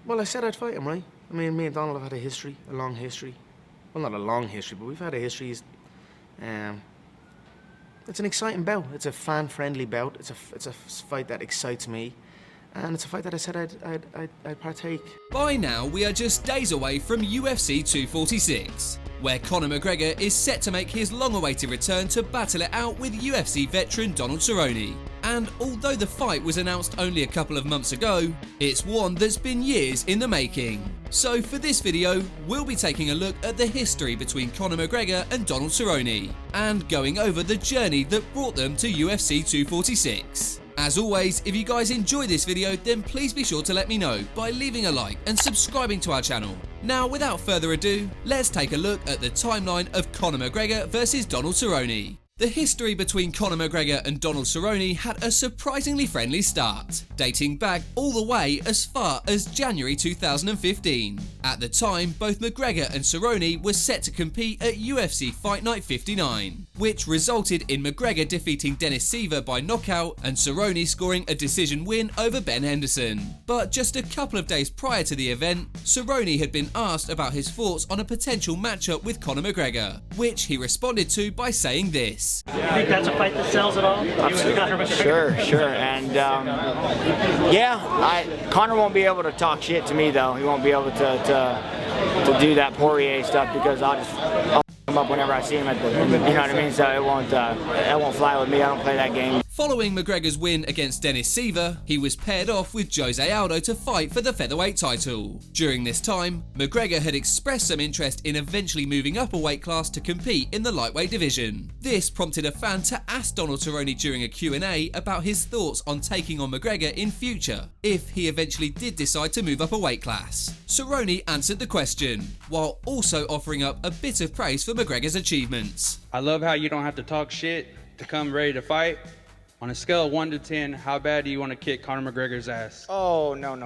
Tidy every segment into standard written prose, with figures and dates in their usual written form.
Well, I said I'd fight him, right? I mean, me and Donald have had a history, a long history. Well, not a long history, but we've had a history. It's an exciting bout. It's a fan-friendly bout. It's a fight that excites me. And it's a fight that I said I'd partake. By now, we are just days away from UFC 246, where Conor McGregor is set to make his long-awaited return to battle it out with UFC veteran Donald Cerrone. And although the fight was announced only a couple of months ago, it's one that's been years in the making. So for this video, we'll be taking a look at the history between Conor McGregor and Donald Cerrone, and going over the journey that brought them to UFC 246. As always, if you guys enjoy this video, then please be sure to let me know by leaving a like and subscribing to our channel. Now, without further ado, let's take a look at the timeline of Conor McGregor versus Donald Cerrone. The history between Conor McGregor and Donald Cerrone had a surprisingly friendly start, dating back all the way as far as January 2015. At the time, both McGregor and Cerrone were set to compete at UFC Fight Night 59, which resulted in McGregor defeating Dennis Siver by knockout and Cerrone scoring a decision win over Ben Henderson. But just a couple of days prior to the event, Cerrone had been asked about his thoughts on a potential matchup with Conor McGregor, which he responded to by saying this. You think that's a fight that sells at all? Sure. And Conor won't be able to talk shit to me though. He won't be able to do that Poirier stuff because I'll f him up whenever I see him at the, you know what I mean? So it won't fly with me. I don't play that game. Following McGregor's win against Dennis Siver, he was paired off with Jose Aldo to fight for the featherweight title. During this time, McGregor had expressed some interest in eventually moving up a weight class to compete in the lightweight division. This prompted a fan to ask Donald Cerrone during a Q&A about his thoughts on taking on McGregor in future, if he eventually did decide to move up a weight class. Cerrone answered the question, while also offering up a bit of praise for McGregor's achievements. I love how you don't have to talk shit to come ready to fight. On a scale of 1 to 10, how bad do you want to kick Conor McGregor's ass? Oh, no.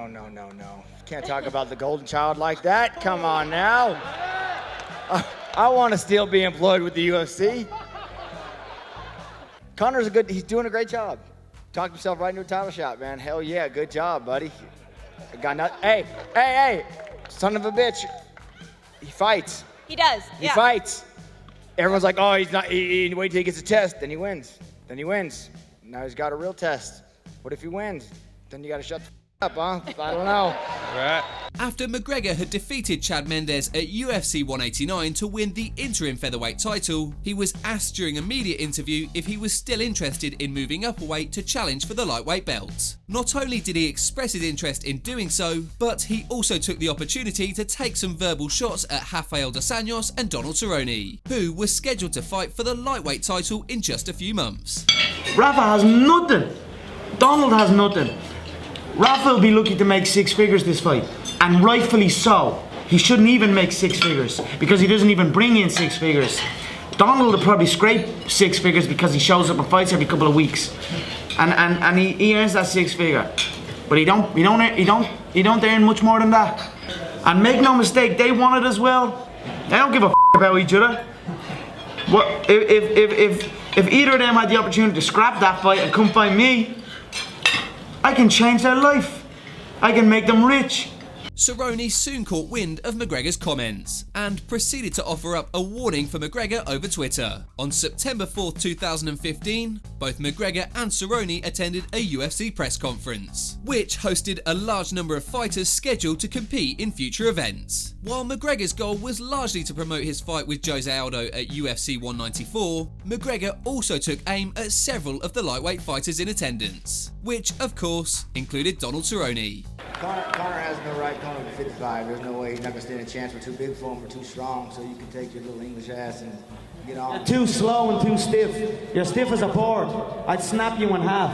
Can't talk about the golden child like that. Come on now. I want to still be employed with the UFC. Conor's he's doing a great job. Talked himself right into a title shot, man. Hell yeah, good job, buddy. Hey, son of a bitch. He fights. He does, He fights. Everyone's like, oh, he wait till he gets a test, then he wins. Now he's got a real test. What if he wins? Then you gotta shut the up, huh? I don't know. Right. After McGregor had defeated Chad Mendes at UFC 189 to win the interim featherweight title, he was asked during a media interview if he was still interested in moving up a weight to challenge for the lightweight belt. Not only did he express his interest in doing so, but he also took the opportunity to take some verbal shots at Rafael dos Anjos and Donald Cerrone, who were scheduled to fight for the lightweight title in just a few months. Rafa has nothing. Donald has nothing. Rafa will be lucky to make 6 figures this fight, and rightfully so. He shouldn't even make 6 figures because he doesn't even bring in 6 figures. Donald will probably scrape 6 figures because he shows up and fights every couple of weeks, and he earns that 6 figure. But he don't earn much more than that. And make no mistake, they want it as well. They don't give a about each other. What if either of them had the opportunity to scrap that fight and come fight me, I can change their life. I can make them rich. Cerrone soon caught wind of McGregor's comments and proceeded to offer up a warning for McGregor over Twitter. On September 4th, 2015, both McGregor and Cerrone attended a UFC press conference, which hosted a large number of fighters scheduled to compete in future events. While McGregor's goal was largely to promote his fight with Jose Aldo at UFC 194, McGregor also took aim at several of the lightweight fighters in attendance, which, of course, included Donald Cerrone. Conor has no right coming to 55. There's no way he's not going to stand a chance. We're too big for him. We're too strong. So you can take your little English ass and get on. You're too slow and too stiff. You're stiff as a board. I'd snap you in half.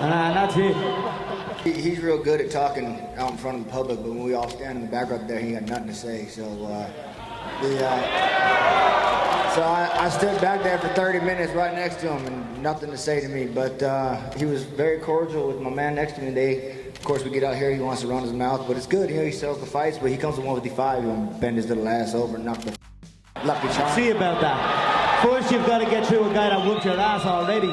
And that's it. He's real good at talking out in front of the public, but when we all stand in the background there, he got nothing to say. So, I stood back there for 30 minutes right next to him and nothing to say to me. But he was very cordial with my man next to me. Of course, we get out here, he wants to run his mouth, but it's good. You know, he sells the fights, but he comes to 155, he'll bend his little ass over and knock the lucky charm. See about that. First, you've got to get through a guy that whooped your ass already.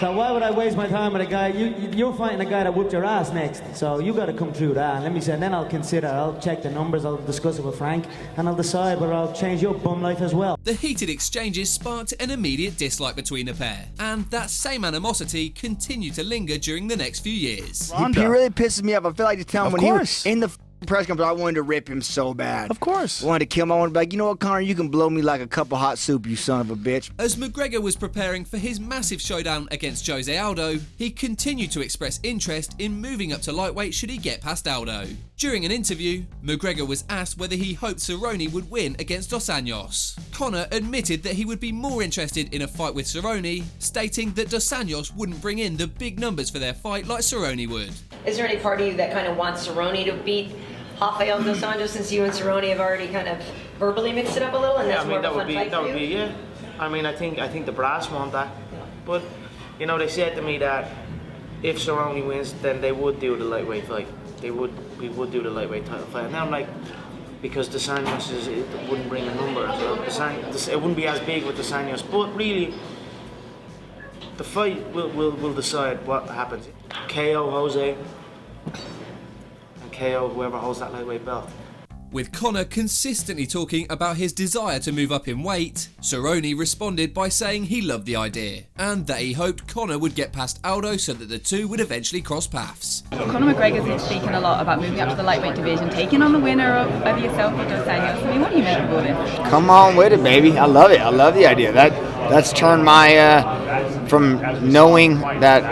So why would I waste my time with a guy? You're fighting a guy that whooped your ass next. So you got to come through that. And let me say, and then I'll consider. I'll check the numbers. I'll discuss it with Frank, and I'll decide whether I'll change your bum life as well. The heated exchanges sparked an immediate dislike between the pair, and that same animosity continued to linger during the next few years. He really pisses me off. I feel like to tell him Of when course. he was in the press conference, I wanted to rip him so bad. Of course. I wanted to kill him. I wanted to be like, you know what, Conor, you can blow me like a cup of hot soup, you son of a bitch. As McGregor was preparing for his massive showdown against Jose Aldo, he continued to express interest in moving up to lightweight should he get past Aldo. During an interview, McGregor was asked whether he hoped Cerrone would win against Dos Anjos. Conor admitted that he would be more interested in a fight with Cerrone, stating that Dos Anjos wouldn't bring in the big numbers for their fight like Cerrone would. Is there any part of you that kind of wants Cerrone to beat Rafael Dos Anjos, since you and Cerrone have already kind of verbally mixed it up a little, and that's more of a fun fight for you? Yeah. I mean, I think the brass want that, but you know, they said to me that if Cerrone wins, then they would do the lightweight fight. We would do the lightweight title fight. And I'm like, because Dos Anjos it wouldn't bring a number, so it wouldn't be as big with Dos Anjos. But really, the fight will decide what happens. KO Jose. KO whoever holds that lightweight belt. With Conor consistently talking about his desire to move up in weight, Cerrone responded by saying he loved the idea and that he hoped Conor would get past Aldo so that the two would eventually cross paths. Conor McGregor's been speaking a lot about moving up to the lightweight division, taking on the winner of yourself and Dos Anjos. I mean, what do you make of all this? Come on with it, baby. I love it. I love the idea. That's turned my from knowing that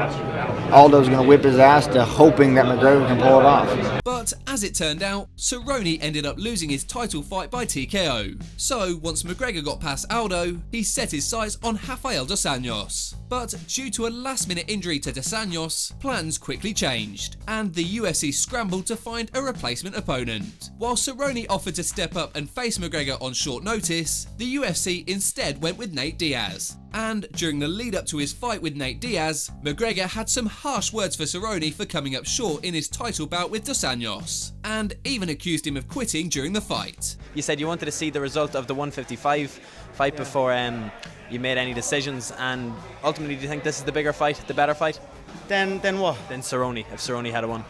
Aldo's going to whip his ass to hoping that McGregor can pull it off. But as it turned out, Cerrone ended up losing his title fight by TKO. So once McGregor got past Aldo, he set his sights on Rafael Dos Anjos. But due to a last-minute injury to Dos Anjos, plans quickly changed, and the UFC scrambled to find a replacement opponent. While Cerrone offered to step up and face McGregor on short notice, the UFC instead went with Nate Diaz. And during the lead-up to his fight with Nate Diaz, McGregor had some harsh words for Cerrone for coming up short in his title bout with Dos Anjos, and even accused him of quitting during the fight. You said you wanted to see the result of the 155 fight before you made any decisions, and ultimately do you think this is the bigger fight, the better fight? Then what? Than Cerrone, if Cerrone had won.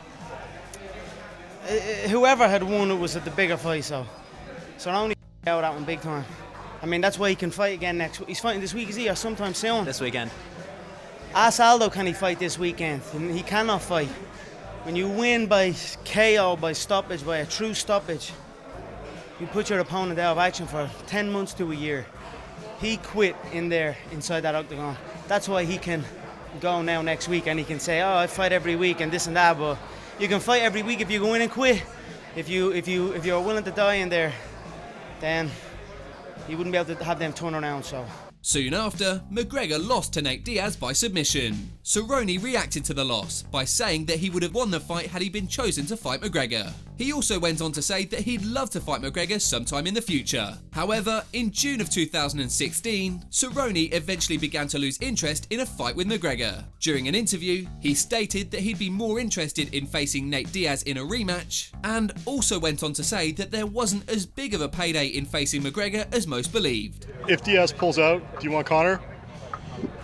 Whoever had won, it was at the bigger fight, so Cerrone out that one big time. I mean, that's why he can fight again next week. He's fighting this week, is he, or sometime soon? This weekend. Ask Aldo, can he fight this weekend? And he cannot fight. When you win by KO, by stoppage, by a true stoppage, you put your opponent out of action for 10 months to a year. He quit in there, inside that octagon. That's why he can go now next week and he can say, oh, I fight every week and this and that, but you can fight every week if you go in and quit. If you're willing to die in there, then you wouldn't be able to have them turn around, so. Soon after, McGregor lost to Nate Diaz by submission. Cerrone reacted to the loss by saying that he would have won the fight had he been chosen to fight McGregor. He also went on to say that he'd love to fight McGregor sometime in the future. However, in June of 2016, Cerrone eventually began to lose interest in a fight with McGregor. During an interview, he stated that he'd be more interested in facing Nate Diaz in a rematch, and also went on to say that there wasn't as big of a payday in facing McGregor as most believed. If Diaz pulls out, do you want Conor?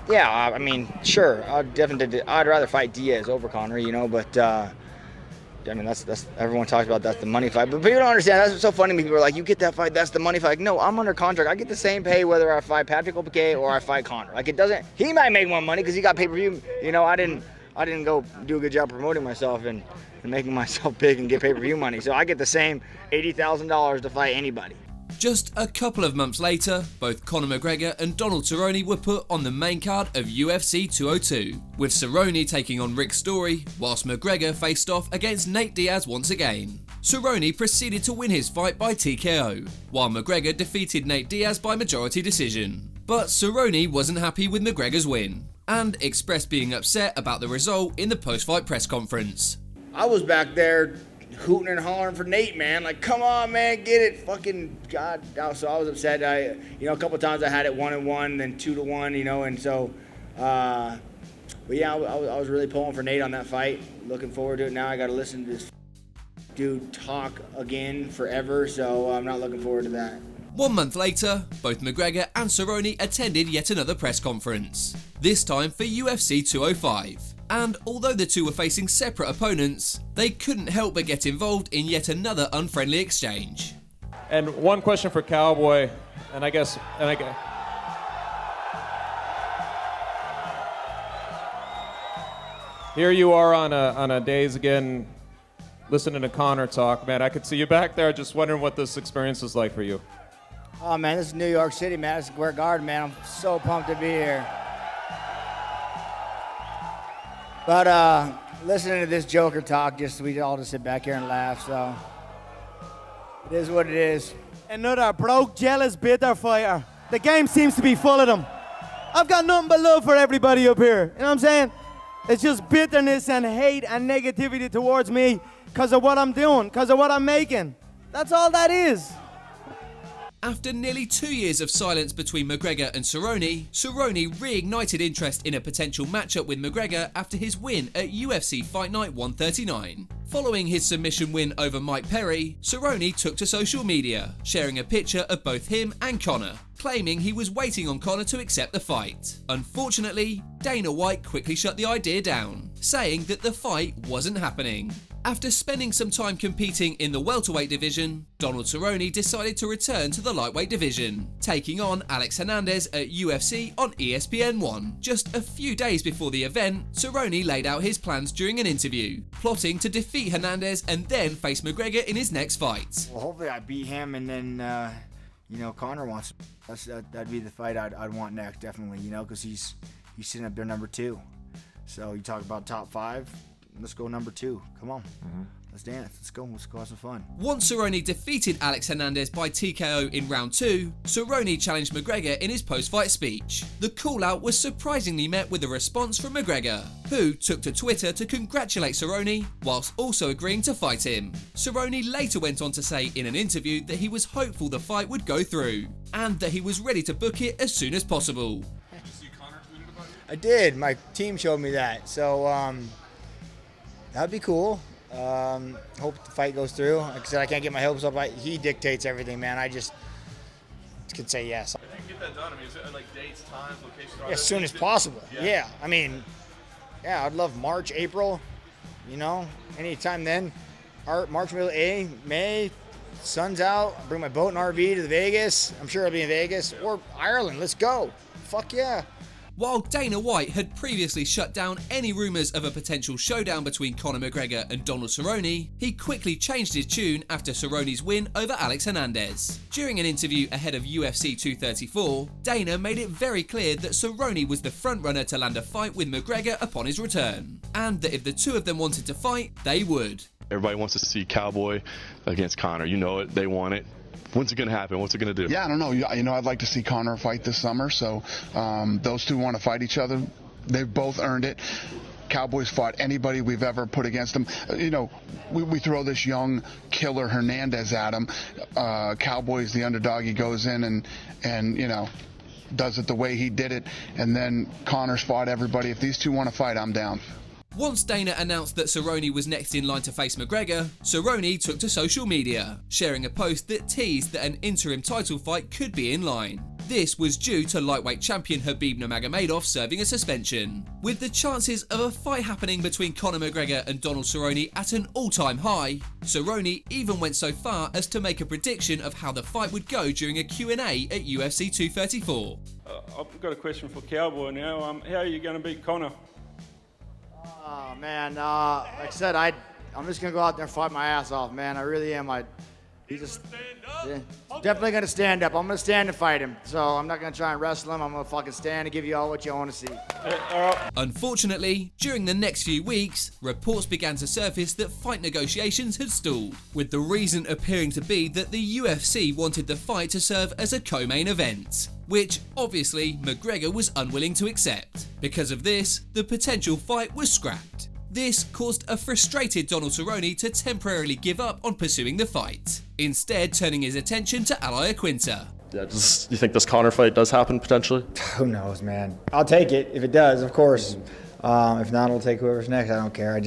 Yeah, I mean, sure. I'd rather fight Diaz over Conor, you know, but I mean, that's everyone talks about that's the money fight. But people don't understand. That's what's so funny to me. People are like, you get that fight, that's the money fight. Like, no, I'm under contract. I get the same pay whether I fight Patrick Opake or I fight Conor. Like, it doesn't. He might make more money because he got pay-per-view. You know, I didn't go do a good job promoting myself and making myself big and get pay-per-view money. So I get the same $80,000 to fight anybody. Just a couple of months later, both Conor McGregor and Donald Cerrone were put on the main card of UFC 202, with Cerrone taking on Rick Story, whilst McGregor faced off against Nate Diaz once again. Cerrone proceeded to win his fight by TKO, while McGregor defeated Nate Diaz by majority decision. But Cerrone wasn't happy with McGregor's win, and expressed being upset about the result in the post-fight press conference. I was back there hooting and hollering for Nate, man. Like, come on, man, get it. Fucking God. So I was upset. A couple of times I had it 1-1, then 2-1, you know, and so, but yeah, I was really pulling for Nate on that fight. Looking forward to it now. I got to listen to this dude talk again forever, so I'm not looking forward to that. 1 month later, both McGregor and Cerrone attended yet another press conference, this time for UFC 205. And although the two were facing separate opponents, they couldn't help but get involved in yet another unfriendly exchange. And one question for Cowboy, and I guess, here you are on a days again, listening to Conor talk, man. I could see you back there, just wondering what this experience is like for you. Oh man, this is New York City, man. This is Square Garden, man. I'm so pumped to be here. But listening to this Joker talk, we all just sit back here and laugh, so it is what it is. Another broke, jealous, bitter fighter. The game seems to be full of them. I've got nothing but love for everybody up here. You know what I'm saying? It's just bitterness and hate and negativity towards me because of what I'm doing, because of what I'm making. That's all that is. After nearly 2 years of silence between McGregor and Cerrone reignited interest in a potential matchup with McGregor after his win at UFC Fight Night 139. Following his submission win over Mike Perry, Cerrone took to social media, sharing a picture of both him and Conor, claiming he was waiting on Conor to accept the fight. Unfortunately, Dana White quickly shut the idea down, saying that the fight wasn't happening. After spending some time competing in the welterweight division, Donald Cerrone decided to return to the lightweight division, taking on Alex Hernandez at UFC on ESPN1. Just a few days before the event, Cerrone laid out his plans during an interview, plotting to defeat Hernandez and then face McGregor in his next fight. Well, hopefully I beat him, and then Conor wants. That'd be the fight I'd want next, definitely. Because he's sitting up there number 2. So you talk about top 5. Let's go number 2. Come on. Let's dance. Let's go. Let's go have some fun. Once Cerrone defeated Alex Hernandez by TKO in round 2, Cerrone challenged McGregor in his post-fight speech. The call-out was surprisingly met with a response from McGregor, who took to Twitter to congratulate Cerrone whilst also agreeing to fight him. Cerrone later went on to say in an interview that he was hopeful the fight would go through, and that he was ready to book it as soon as possible. Did you see Conor tweeted about it? I did. My team showed me that. So, that'd be cool. Hope the fight goes through. Like I said, I can't get my hopes up. He dictates everything, man. I just could say yes. If you can get that done, is it like dates, times, locations? As soon as possible. Yeah. I'd love March, April. Anytime then. March, May, sun's out. Bring my boat and RV to Vegas. I'm sure I'll be in Vegas or Ireland. Let's go. Fuck yeah. While Dana White had previously shut down any rumours of a potential showdown between Conor McGregor and Donald Cerrone, he quickly changed his tune after Cerrone's win over Alex Hernandez. During an interview ahead of UFC 234, Dana made it very clear that Cerrone was the frontrunner to land a fight with McGregor upon his return, and that if the two of them wanted to fight, they would. Everybody wants to see Cowboy against Conor. You know it, they want it. When's it going to happen? What's it going to do? Yeah, I don't know. I'd like to see Conor fight this summer, so those two want to fight each other. They've both earned it. Cowboys fought anybody we've ever put against them. We throw this young killer Hernandez at him. Cowboy's the underdog. He goes in and does it the way he did it, and then Conor's fought everybody. If these two want to fight, I'm down. Once Dana announced that Cerrone was next in line to face McGregor, Cerrone took to social media, sharing a post that teased that an interim title fight could be in line. This was due to lightweight champion Khabib Nurmagomedov serving a suspension. With the chances of a fight happening between Conor McGregor and Donald Cerrone at an all-time high, Cerrone even went so far as to make a prediction of how the fight would go during a Q&A at UFC 234. I've got a question for Cowboy now. How are you going to beat Conor? Oh, man. Like I said, I'm just going to go out there and fight my ass off, man. I really am. He's definitely going to stand up. I'm going to stand and fight him. So I'm not going to try and wrestle him. I'm going to fucking stand and give you all what you want to see. Unfortunately, during the next few weeks, reports began to surface that fight negotiations had stalled, with the reason appearing to be that the UFC wanted the fight to serve as a co-main event, which obviously McGregor was unwilling to accept. Because of this, the potential fight was scrapped. This caused a frustrated Donald Cerrone to temporarily give up on pursuing the fight, instead turning his attention to Ally Quinta. Yeah, do you think this Conor fight does happen potentially? Who knows, man? I'll take it if it does, of course. If not, I'll take whoever's next. I don't care.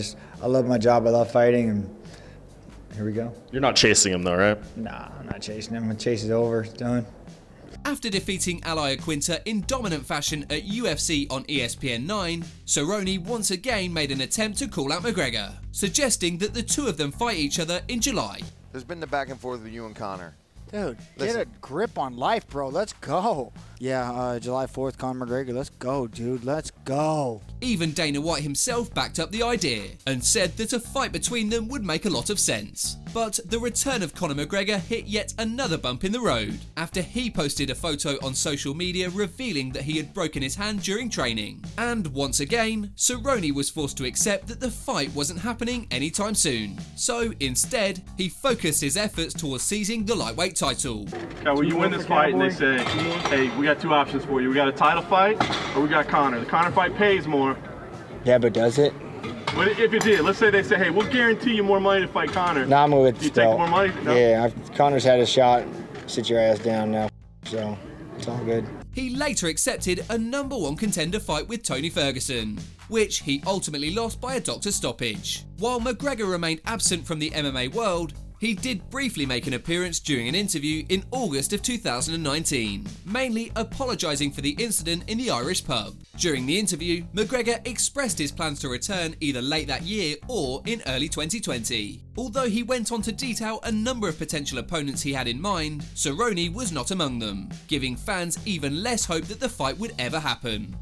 I love my job. I love fighting, and here we go. You're not chasing him though, right? Nah, I'm not chasing him. My chase is over. It's done. After defeating Al Iaquinta in dominant fashion at UFC on ESPN 9, Cerrone once again made an attempt to call out McGregor, suggesting that the two of them fight each other in July. There's been the back and forth with you and Conor. Dude, Listen. get a grip on life, bro. Let's go. Yeah, July 4th, Conor McGregor. Let's go, dude. Let's go. Even Dana White himself backed up the idea and said that a fight between them would make a lot of sense. But the return of Conor McGregor hit yet another bump in the road after he posted a photo on social media revealing that he had broken his hand during training. And once again, Cerrone was forced to accept that the fight wasn't happening anytime soon. So instead, he focused his efforts towards seizing the lightweight title. Okay, well, you win this fight and they say, hey, we got two options for you. We got a title fight or we got Conor. The Conor fight pays more. Yeah, but does it? But if it did, let's say they say, hey, we'll guarantee you more money to fight Conor. No, I'm with you take more money? No? Yeah, Conor's had his shot. Sit your ass down now. So, it's all good. He later accepted a #1 contender fight with Tony Ferguson, which he ultimately lost by a doctor's stoppage. While McGregor remained absent from the MMA world, he did briefly make an appearance during an interview in August of 2019, mainly apologising for the incident in the Irish pub. During the interview, McGregor expressed his plans to return either late that year or in early 2020. Although he went on to detail a number of potential opponents he had in mind, Cerrone was not among them, giving fans even less hope that the fight would ever happen.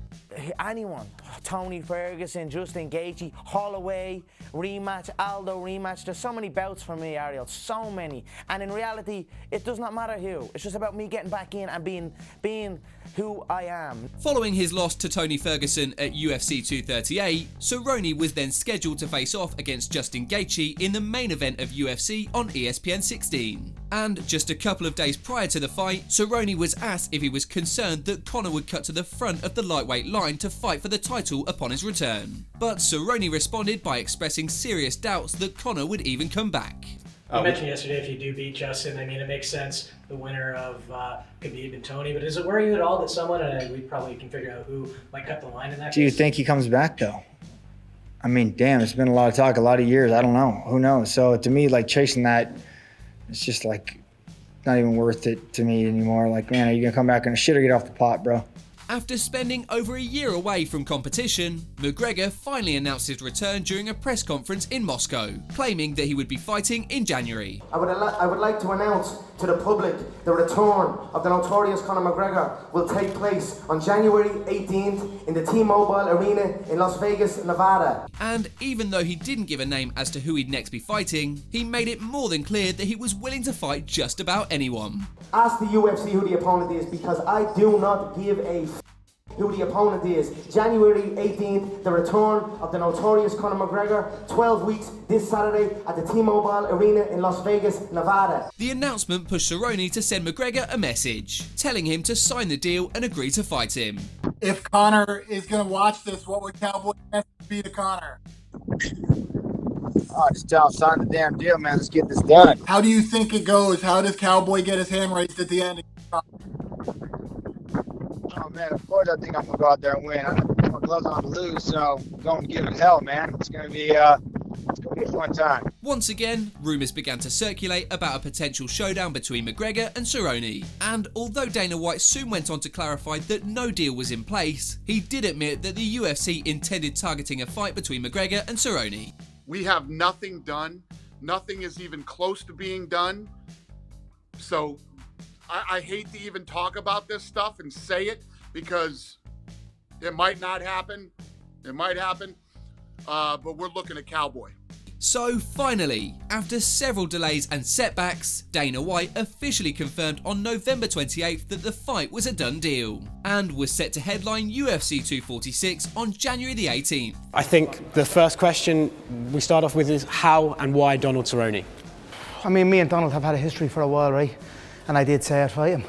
Anyone, Tony Ferguson, Justin Gaethje, Holloway, rematch, Aldo rematch. There's so many bouts for me, Ariel, so many. And in reality, it does not matter who. It's just about me getting back in and being who I am. Following his loss to Tony Ferguson at UFC 238, Cerrone was then scheduled to face off against Justin Gaethje in the main event of UFC on ESPN 16. And just a couple of days prior to the fight, Cerrone was asked if he was concerned that Conor would cut to the front of the lightweight line to fight for the title upon his return. But Cerrone responded by expressing serious doubts that Conor would even come back. You mentioned yesterday if you do beat Justin, I mean, it makes sense. The winner of Khabib and Tony, but does it worry you at all that someone, and we probably can figure out who might cut the line in that Do you case? think he comes back, though? I mean, damn, it's been a lot of talk, a lot of years. I don't know. Who knows? So to me, like, chasing that, it's just, like, not even worth it to me anymore. Like, man, are you going to come back on a shit or get off the pot, bro? After spending over a year away from competition, McGregor finally announced his return during a press conference in Moscow, claiming that he would be fighting in January. I would like to announce to the public the return of the notorious Conor McGregor will take place on January 18th in the T-Mobile Arena in Las Vegas, Nevada. And even though he didn't give a name as to who he'd next be fighting, he made it more than clear that he was willing to fight just about anyone. Ask the UFC who the opponent is, because I do not give a who the opponent is. January 18th, the return of the notorious Conor McGregor, 12 weeks this Saturday at the T-Mobile Arena in Las Vegas, Nevada. The announcement pushed Cerrone to send McGregor a message, telling him to sign the deal and agree to fight him. If Conor is going to watch this, what would Cowboy be to Conor? Oh, just tell him, sign the damn deal, man. Let's get this done. How do you think it goes? How does Cowboy get his hand raised at the end? Oh, man, of course I think I'm going to go out there and win. I got my gloves on to lose, so I'm going to give it hell, man. It's going to be a fun time. Once again, rumours began to circulate about a potential showdown between McGregor and Cerrone. And although Dana White soon went on to clarify that no deal was in place, he did admit that the UFC intended targeting a fight between McGregor and Cerrone. We have nothing done. Nothing is even close to being done. So I hate to even talk about this stuff and say it because it might not happen. It might happen. But we're looking at Cowboy. So finally, after several delays and setbacks, Dana White officially confirmed on November 28th that the fight was a done deal and was set to headline UFC 246 on January the 18th. I think the first question we start off with is how and why Donald Cerrone? I mean, me and Donald have had a history for a while, right? And I did say I'd fight him.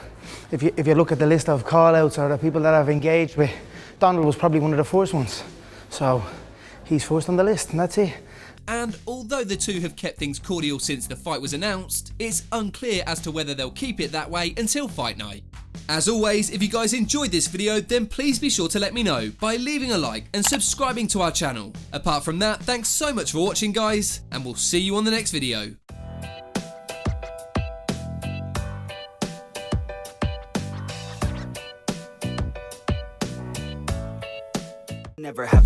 If you look at the list of call-outs or the people that I've engaged with, Donald was probably one of the first ones. So he's first on the list, and that's it. And although the two have kept things cordial since the fight was announced, it's unclear as to whether they'll keep it that way until fight night. As always, if you guys enjoyed this video, then please be sure to let me know by leaving a like and subscribing to our channel. Apart from that, thanks so much for watching, guys, and we'll see you on the next video.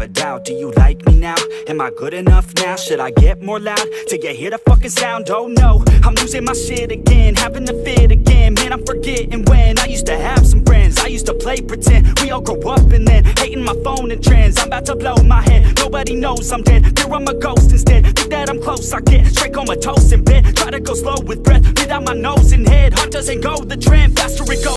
a doubt. Do you like me now? Am I good enough now? Should I get more loud till you hear the fucking sound? Oh no, I'm losing my shit again, having to fit again. Man, I'm forgetting when I used to have some friends. I used to play pretend, we all grow up and then hating my phone and trends. I'm about to blow my head, nobody knows I'm dead. Fear I'm a ghost instead, think that I'm close, I get straight comatose in bed. Try to go slow with breath, without my nose and head. Heart doesn't go the trend, faster it goes.